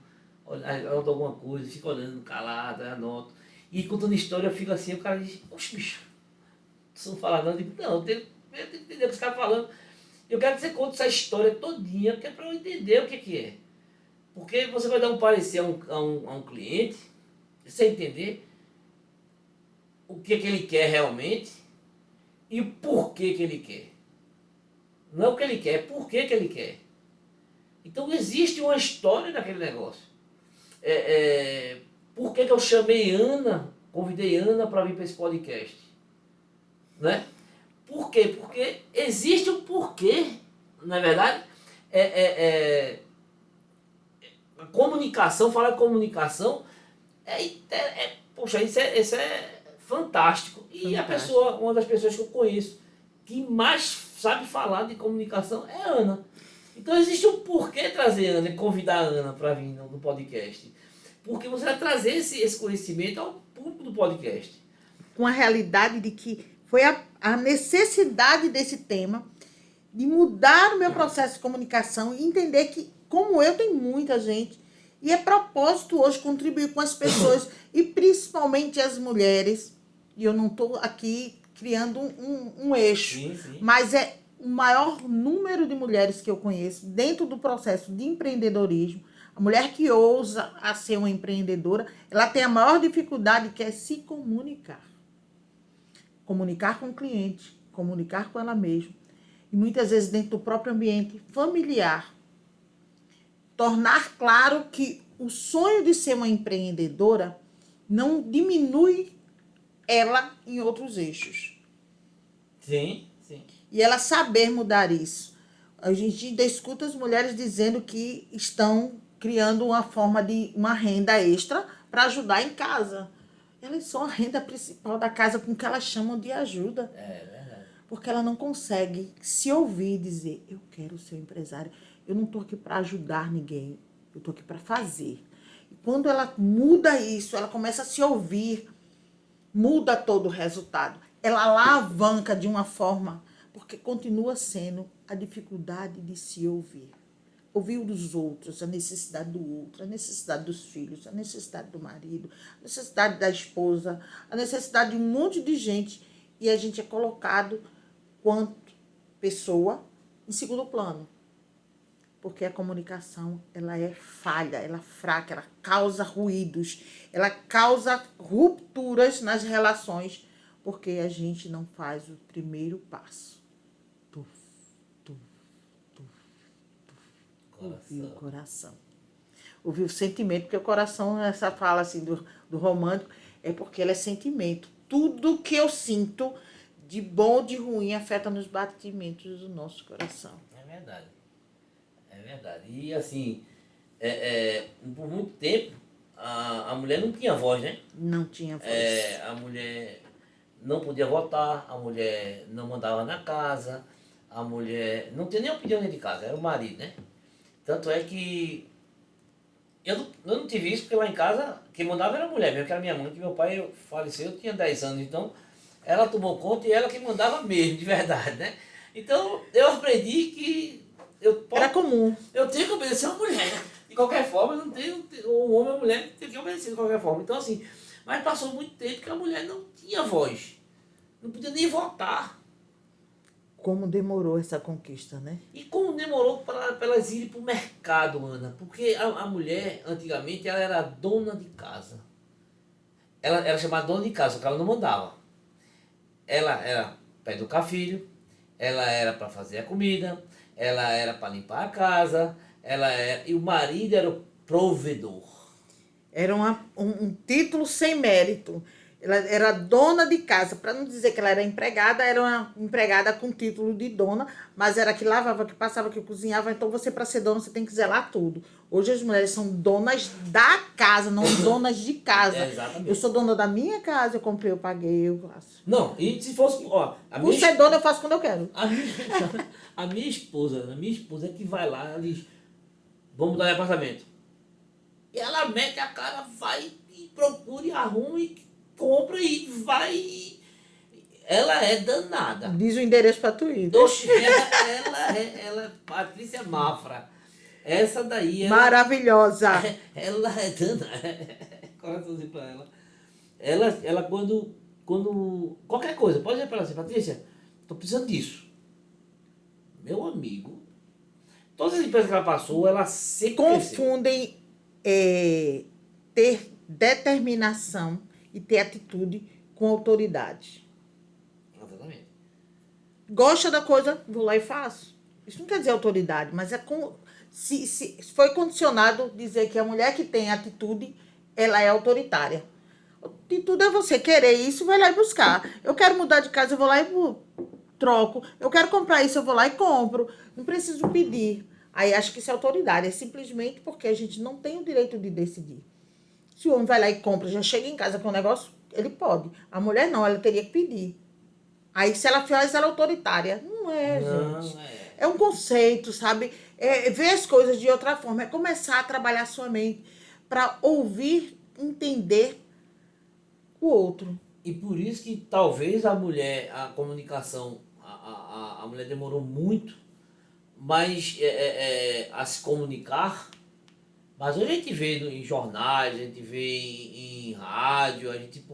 anoto alguma coisa, fico olhando calado, anoto. E contando história, eu fico assim, o cara diz, oxe, bicho, você não fala não? Eu digo, não, eu tenho que entender o que você está falando. Eu quero que você conte essa história todinha, porque é para eu entender o que é. Porque você vai dar um parecer a um cliente, sem entender o que ele quer realmente e o porquê que ele quer. Não é o que ele quer, é por que ele quer. Então existe uma história naquele negócio. Por que eu chamei Ana, convidei Ana para vir para esse podcast? Né? Por quê? Porque existe um porquê, não é verdade? A comunicação, falar de comunicação, poxa, isso é fantástico. E fantástico. Uma das pessoas que eu conheço que mais sabe falar de comunicação é a Ana. Então existe um porquê trazer a Ana e convidar a Ana para vir no podcast. Porque você vai trazer esse conhecimento ao público do podcast. Com a realidade de que foi a necessidade desse tema de mudar o meu processo de comunicação e entender que, como eu, tem muita gente. E é propósito hoje contribuir com as pessoas e principalmente as mulheres E eu não estou aqui criando um eixo. Sim, sim. Mas é o maior número de mulheres que eu conheço dentro do processo de empreendedorismo. A mulher que ousa a ser uma empreendedora, ela tem a maior dificuldade, que é se comunicar. Comunicar com o cliente, comunicar com ela mesma. E muitas vezes dentro do próprio ambiente familiar. Tornar claro que o sonho de ser uma empreendedora não diminui ela em outros eixos. Sim, sim. E ela saber mudar isso. A gente ainda escuta as mulheres dizendo que estão criando uma forma de uma renda extra para ajudar em casa. Elas são a renda principal da casa, com o que elas chamam de ajuda. É verdade. Porque ela não consegue se ouvir e dizer, eu quero ser empresária. Eu não estou aqui para ajudar ninguém. Eu estou aqui para fazer. E quando ela muda isso, ela começa a se ouvir, muda todo o resultado. Ela alavanca de uma forma, porque continua sendo a dificuldade de se ouvir. Ouvir o dos outros, a necessidade do outro, a necessidade dos filhos, a necessidade do marido, a necessidade da esposa, a necessidade de um monte de gente. E a gente é colocado, quanto pessoa, em segundo plano. Porque a comunicação, ela é falha, ela é fraca, ela causa ruídos, ela causa rupturas nas relações, porque a gente não faz o primeiro passo. Tuf, tuf, tuf, tuf. Ouvir o coração. Ouvir o sentimento, porque o coração, essa fala assim do romântico, é porque ela é sentimento. Tudo que eu sinto, de bom ou de ruim, afeta nos batimentos do nosso coração. É verdade. É verdade. E assim, por muito tempo, a mulher não tinha voz, né? Não tinha voz. A mulher não podia votar, a mulher não mandava na casa, a mulher não tinha nem opinião dentro de casa, era o marido, né? Tanto é que eu não tive isso, porque lá em casa quem mandava era a mulher mesmo, que era minha mãe, que meu pai faleceu, eu tinha 10 anos, então ela tomou conta e ela que mandava mesmo, de verdade, né? Então eu aprendi que Era comum. eu tenho que obedecer a mulher. De qualquer forma, eu não tenho, o homem ou a mulher tem que obedecer de qualquer forma. Então assim, mas passou muito tempo que a mulher não tinha voz, não podia nem votar. Como demorou essa conquista, né? E como demorou para elas irem para o mercado, Ana? Porque a mulher, antigamente, ela era dona de casa. Ela era chamada dona de casa, só que ela não mandava. Ela era para educar filho, ela era para fazer a comida, ela era para limpar a casa, e o marido era o provedor. Era um título sem mérito. Ela era dona de casa. Para não dizer que ela era empregada, era uma empregada com título de dona, mas era que lavava, que passava, que cozinhava. Então, você, para ser dona, você tem que zelar tudo. Hoje, as mulheres são donas da casa, não donas de casa. Exatamente. Eu sou dona da minha casa, eu comprei, eu paguei, eu faço. Não, e se fosse... Ó, Por ser dona, eu faço quando eu quero. A minha esposa é que vai lá, ela diz, vamos mudar de apartamento. E ela mete a cara, vai e procura e arruma e compra e vai. Ela é danada. Diz o endereço para tu ir. Oxe, ela é Patrícia Mafra. Essa daí... Maravilhosa. Ela é danada. Coraçãozinho pra ela. Ela quando... Qualquer coisa, pode dizer pra ela assim, Patrícia, tô precisando disso. Meu amigo, todas as empresas que ela passou, ela sempre confundem ter determinação e ter atitude com autoridade. Exatamente. Gosta da coisa, vou lá e faço. Isso não quer dizer autoridade, mas se foi condicionado dizer que a mulher que tem atitude, ela é autoritária. Atitude é você querer isso, vai lá e buscar. Eu quero mudar de casa, eu vou lá e troco. Eu quero comprar isso, eu vou lá e compro. Não preciso pedir. Aí acho que isso é autoridade. É simplesmente porque a gente não tem o direito de decidir. Se o homem vai lá e compra, já chega em casa com o negócio, ele pode. A mulher não, ela teria que pedir. Aí se ela faz, ela é autoritária. Não é, gente. É um conceito, sabe? É ver as coisas de outra forma. É começar a trabalhar sua mente para ouvir, entender o outro. E por isso que talvez a comunicação, a mulher demorou muito, mas a se comunicar. Mas hoje a gente vê em jornais, a gente vê em rádio, a gente,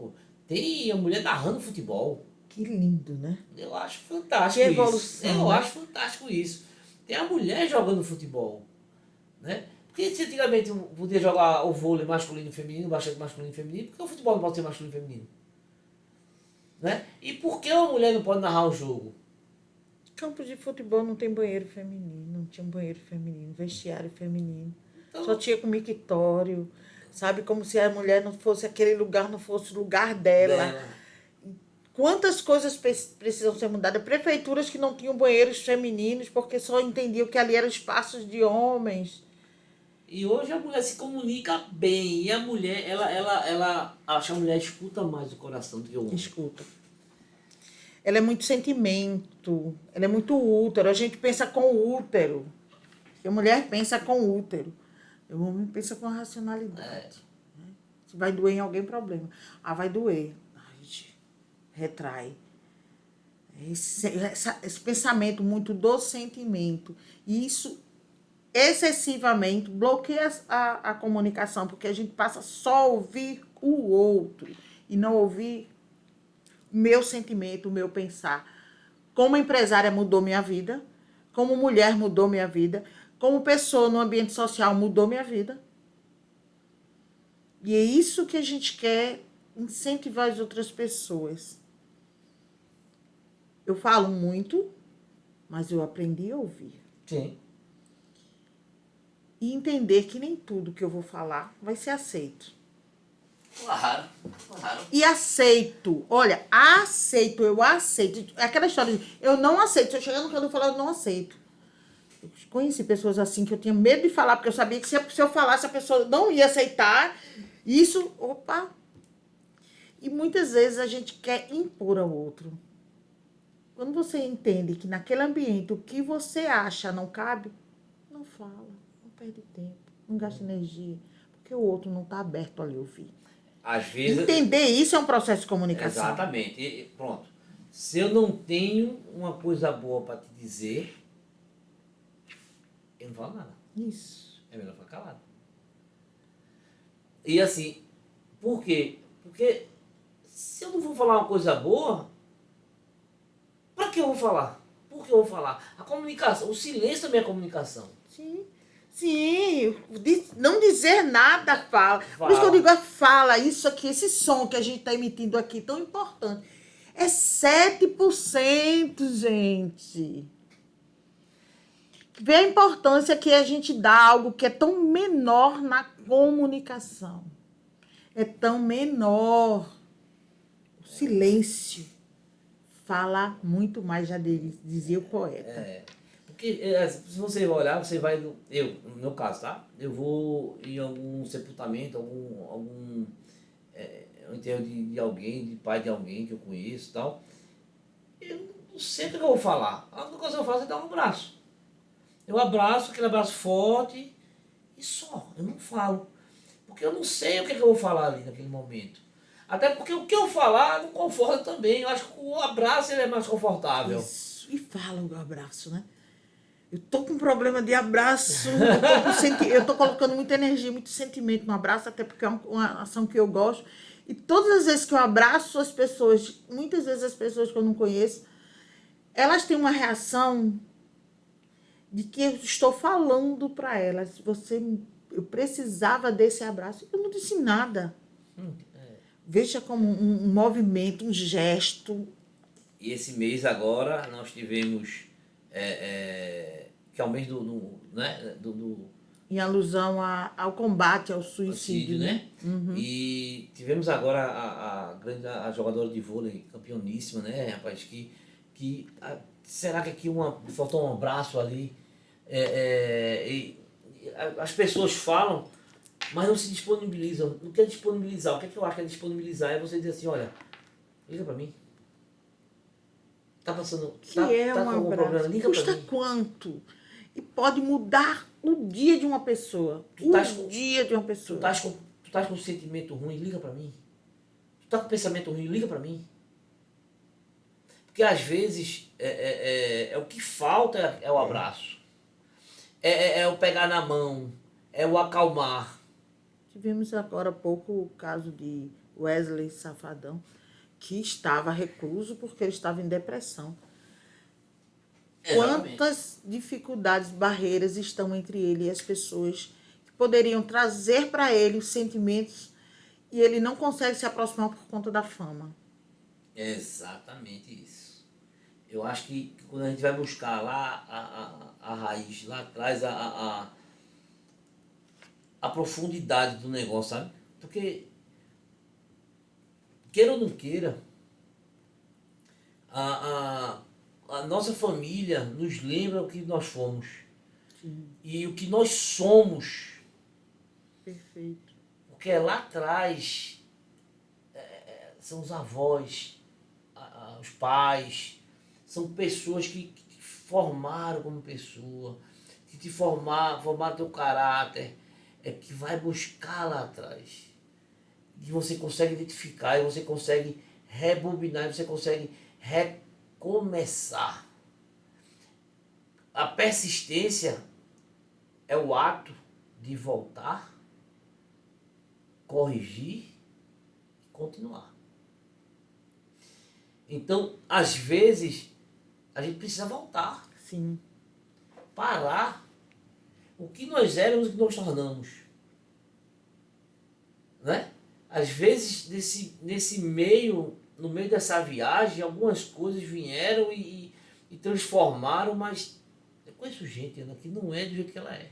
Tem a mulher narrando futebol. Que lindo, né? Eu acho fantástico Que isso. evolução, Eu né? acho fantástico isso. Tem a mulher jogando futebol, né? Porque se antigamente podia jogar o vôlei masculino e feminino, basquete masculino e feminino, por que o futebol não pode ser masculino e feminino? Né? E por que uma mulher não pode narrar um jogo? Campo de futebol não tem banheiro feminino, não tinha um banheiro feminino, vestiário feminino. Então, Só tinha com mictório, sabe? Como se a mulher não fosse, aquele lugar não fosse o lugar dela. Quantas coisas precisam ser mudadas? Prefeituras que não tinham banheiros femininos porque só entendiam que ali eram espaços de homens. E hoje a mulher se comunica bem. E a mulher, ela acha que a mulher escuta mais o coração do que o homem. Escuta. Ela é muito sentimento, ela é muito útero. A gente pensa com útero. A mulher pensa com útero. O homem pensa com a racionalidade. Né? Se vai doer em alguém, problema. Ah, vai doer. Ai, retrai. Esse pensamento muito do sentimento. E isso excessivamente bloqueia a comunicação, porque a gente passa só a ouvir o outro e não ouvir o meu sentimento, o meu pensar. Como empresária mudou minha vida, como mulher mudou minha vida, como pessoa no ambiente social mudou minha vida. E é isso que a gente quer incentivar as outras pessoas. Eu falo muito, mas eu aprendi a ouvir. Sim. E entender que nem tudo que eu vou falar vai ser aceito. Claro, claro. E aceito. Olha, eu aceito. Aquela história de eu não aceito. Se eu chegar no canto e falar, eu não aceito. Eu conheci pessoas assim que eu tinha medo de falar, porque eu sabia que se eu falasse, a pessoa não ia aceitar. Isso, opa. E muitas vezes a gente quer impor ao outro. Quando você entende que naquele ambiente o que você acha não cabe, não fala, não perde tempo, não gasta energia, porque o outro não está aberto a lhe ouvir. Às vezes... Entender isso é um processo de comunicação. Exatamente. E pronto. Se eu não tenho uma coisa boa para te dizer, eu não falo nada. Isso. É melhor ficar calado. E assim, por quê? Porque se eu não vou falar uma coisa boa, para que eu vou falar? Por que eu vou falar? A comunicação, o silêncio também é comunicação. Sim. Sim, não dizer nada fala. Fala. Por isso que eu digo, fala, isso aqui, esse som que a gente está emitindo aqui, tão importante. É 7%, gente. Vê a importância que a gente dá a algo que é tão menor na comunicação. É tão menor. O silêncio fala muito mais, já dizia o poeta. Porque se você olhar, você vai... no meu caso, tá? Eu vou em algum sepultamento, algum enterro de alguém, de pai de alguém que eu conheço e tal. Eu não sei o que eu vou falar. A única coisa que eu faço é dar um abraço. Eu abraço, aquele abraço forte e só. Eu não falo. Porque eu não sei o que eu vou falar ali naquele momento. Até porque o que eu falar não conforta também. Eu acho que o abraço ele é mais confortável. Isso. E fala o abraço, né? Eu tô com problema de abraço, eu tô colocando muita energia, muito sentimento no abraço, até porque é uma ação que eu gosto. E todas as vezes que eu abraço as pessoas, muitas vezes as pessoas que eu não conheço, elas têm uma reação de que eu estou falando para elas. Eu precisava desse abraço. Eu não disse nada. Veja como um movimento, um gesto. E esse mês agora nós tivemos... que é o mês né? Em alusão ao combate ao suicídio, né? Uhum. E tivemos agora a jogadora de vôlei campeoníssima, né, rapaz? Será que aqui faltou um abraço ali? As pessoas falam, mas não se disponibilizam. Não quer disponibilizar. O que é que eu acho que é disponibilizar? É você dizer assim, olha, liga pra mim. Tá passando... Que é tá um com algum abraço. problema? Liga Custa pra mim. quanto? E pode mudar o dia de uma pessoa. Dia de uma pessoa. Tu estás com um sentimento ruim, liga pra mim. Tu tá com um pensamento ruim, liga pra mim. Porque às vezes o que falta é o abraço. É o pegar na mão, é o acalmar. Tivemos agora há pouco o caso de Wesley Safadão, que estava recluso porque ele estava em depressão. Exatamente. Quantas dificuldades, barreiras estão entre ele e as pessoas que poderiam trazer para ele os sentimentos e ele não consegue se aproximar por conta da fama. Exatamente isso. Eu acho que quando a gente vai buscar lá a raiz, lá atrás, a profundidade do negócio, sabe? Porque, queira ou não queira, a nossa família nos lembra o que nós fomos. Sim. E o que nós somos. Perfeito. Porque lá atrás são os avós, os pais, são pessoas que te formaram como pessoa, que te formaram teu caráter, que vai buscar lá atrás. E você consegue identificar, e você consegue rebobinar, e você consegue recomeçar. A persistência é o ato de voltar, corrigir e continuar. Então, às vezes, a gente precisa voltar. Sim. Parar o que nós éramos e o que nós tornamos. Né? Às vezes, nesse meio, no meio dessa viagem, algumas coisas vieram e transformaram, mas eu conheço gente, Ana, que não é do jeito que ela é.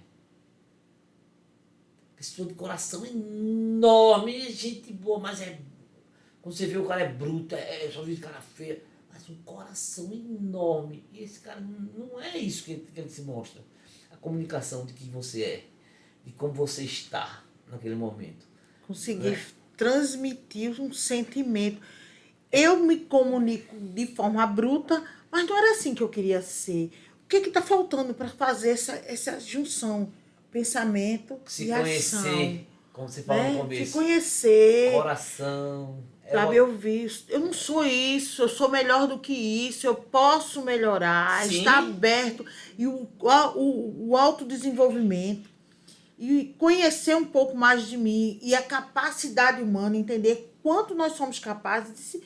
Pessoa de coração enorme, gente boa, mas quando você vê o cara é bruto, só vive cara feia, mas um coração enorme. E esse cara não é isso que ele se mostra. A comunicação de quem você é, de como você está naquele momento. Conseguir transmitir um sentimento. Eu me comunico de forma bruta, mas não era assim que eu queria ser. O que está faltando para fazer essa junção? Pensamento Se e conhecer, ação. como você falou no começo. Se conhecer. Coração. Sabe, ouvir. Eu não sou isso, eu sou melhor do que isso, eu posso melhorar, Sim. estar aberto. E o autodesenvolvimento. E conhecer um pouco mais de mim e a capacidade humana, entender quanto nós somos capazes.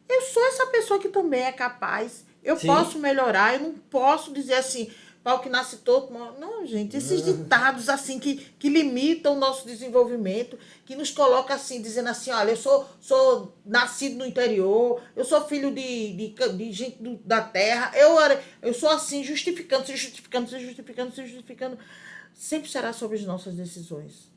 Eu sou essa pessoa que também é capaz. Eu Sim. posso melhorar, eu não posso dizer assim, pau que nasce torto. Não, gente, esses ditados assim que limitam o nosso desenvolvimento, que nos coloca assim, dizendo assim, olha, eu sou nascido no interior, eu sou filho de gente da terra, eu sou assim, justificando. Sempre será sobre as nossas decisões.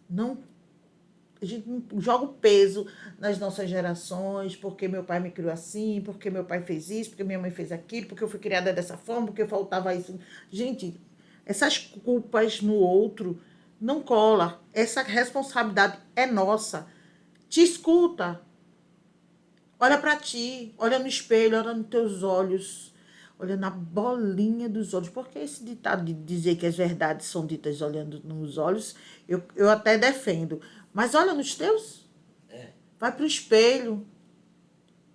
A gente não joga o peso nas nossas gerações, porque meu pai me criou assim, porque meu pai fez isso, porque minha mãe fez aquilo, porque eu fui criada dessa forma, porque faltava isso. Gente, essas culpas no outro não cola. Essa responsabilidade é nossa. Te escuta. Olha para ti, olha no espelho, olha nos teus olhos. Olha na bolinha dos olhos. Porque esse ditado de dizer que as verdades são ditas olhando nos olhos, eu até defendo. Mas olha nos teus. Vai para o espelho.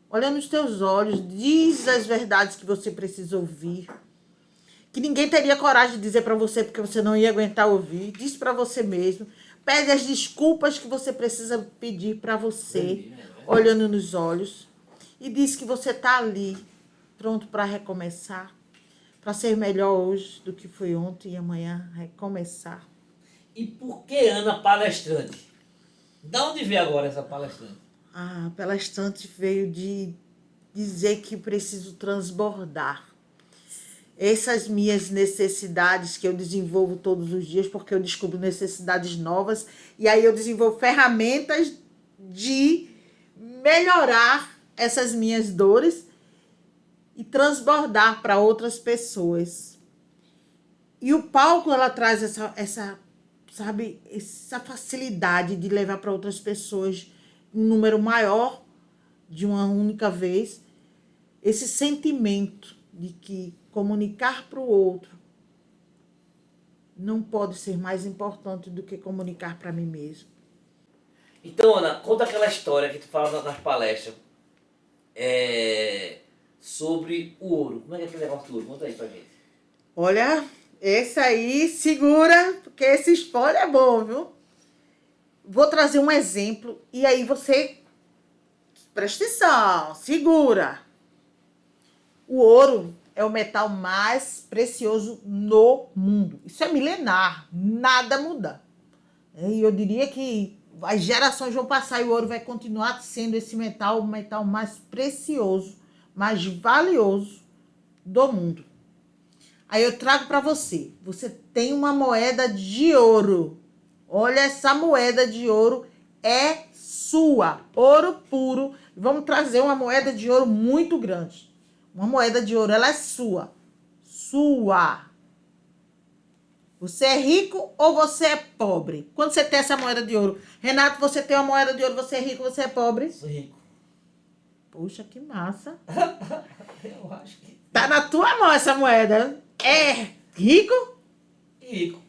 Olha nos teus olhos. Diz as verdades que você precisa ouvir. Que ninguém teria coragem de dizer para você porque você não ia aguentar ouvir. Diz para você mesmo. Pede as desculpas que você precisa pedir para você. Olhando nos olhos. E diz que você está ali. Pronto para recomeçar, para ser melhor hoje do que foi ontem e amanhã recomeçar. E por que Ana palestrante? Da onde veio agora essa palestrante? A palestrante veio de dizer que preciso transbordar. Essas minhas necessidades que eu desenvolvo todos os dias, porque eu descubro necessidades novas, e aí eu desenvolvo ferramentas de melhorar essas minhas dores e transbordar para outras pessoas. E o palco, ela traz essa facilidade de levar para outras pessoas um número maior de uma única vez, esse sentimento de que comunicar para o outro não pode ser mais importante do que comunicar para mim mesmo. Então, Ana, conta aquela história que tu fala nas palestras. Sobre o ouro. Como é que é aquele negócio do ouro? Conta aí pra gente. Olha, esse aí segura, porque esse spoiler é bom, viu? vou trazer um exemplo e aí você presta atenção, segura. O ouro é o metal mais precioso no mundo. Isso é milenar, nada muda. E eu diria que as gerações vão passar e o ouro vai continuar sendo esse metal, o metal mais precioso, mais valioso do mundo. Aí eu trago para você. Você tem uma moeda de ouro. Olha, essa moeda de ouro é sua. Ouro puro. Vamos trazer uma moeda de ouro muito grande. Uma moeda de ouro, ela é sua. Sua. Você é rico ou você é pobre? Quando você tem essa moeda de ouro. Renato, você tem uma moeda de ouro, você é rico ou você é pobre? Sou rico. Poxa, que massa. Eu acho que... Tá na tua mão essa moeda. É rico? Rico.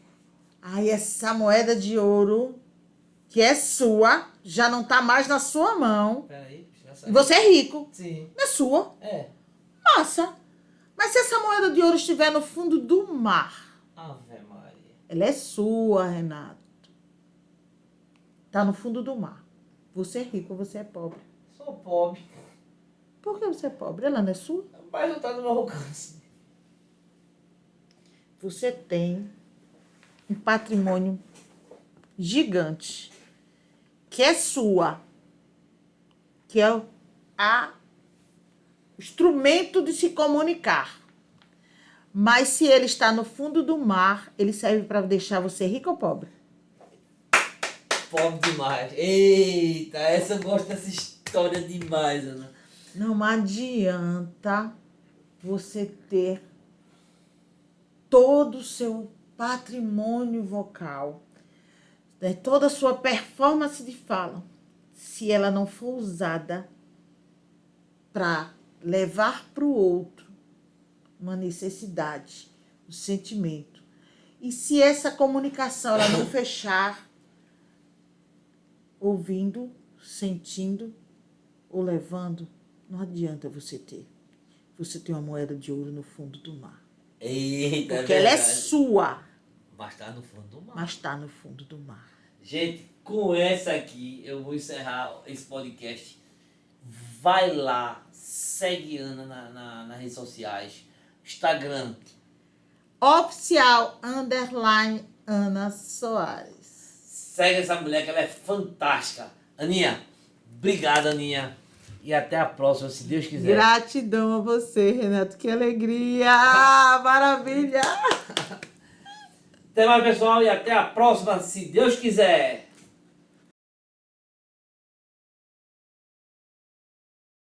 Aí essa moeda de ouro, que é sua, já não tá mais na sua mão. Peraí, já E saiu. você é rico. Sim. É sua. É. Massa. Mas se essa moeda de ouro estiver no fundo do mar, Ave Maria. ela é sua, Renato. Tá no fundo do mar. Você é rico ou você é pobre? Sou pobre. Por que você é pobre? Ela não é sua? Mas não tá no meu alcance. Você tem um patrimônio gigante que é sua, que é o instrumento de se comunicar. Mas se ele está no fundo do mar, ele serve para deixar você rico ou pobre? Pobre demais. Eita, essa eu gosto dessa história demais, Ana. Não adianta você ter todo o seu patrimônio vocal, né, toda a sua performance de fala, se ela não for usada para levar para o outro uma necessidade, um sentimento. E se essa comunicação ela não fechar, ouvindo, sentindo ou levando, não adianta você ter. Você tem uma moeda de ouro no fundo do mar. Eita, Porque ela é verdade. sua, Mas tá no fundo do mar. mas está no fundo do mar. Gente, com essa aqui eu vou encerrar esse podcast. Vai lá, segue Ana nas redes sociais. Instagram. Oficial _ Ana Soares. Segue essa mulher que ela é fantástica. Aninha, obrigado, Aninha. E até a próxima, se Deus quiser. Gratidão a você, Renato. Que alegria! Maravilha! Até mais, pessoal, e até a próxima, se Deus quiser.